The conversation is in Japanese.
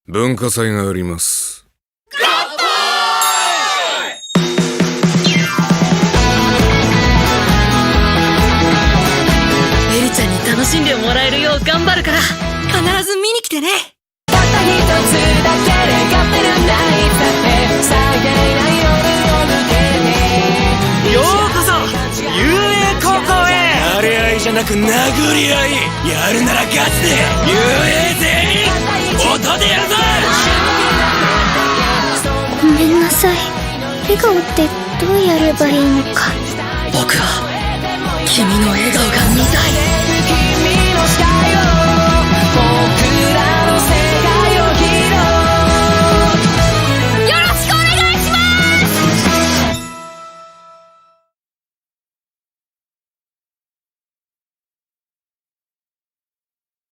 文化祭があります。エリちゃんに楽しんでもらえるよう頑張るから必ず見に来てね。たった一つだけで勝てるナイツだって最大な夜を抜けてようこそ遊泳高校へ。やり合いじゃなく殴り合い、やるならガチで遊泳全員音でやるぞ。ごめんなさい。笑顔ってどうやればいいのか。僕は君の笑顔が見たい。君の視界を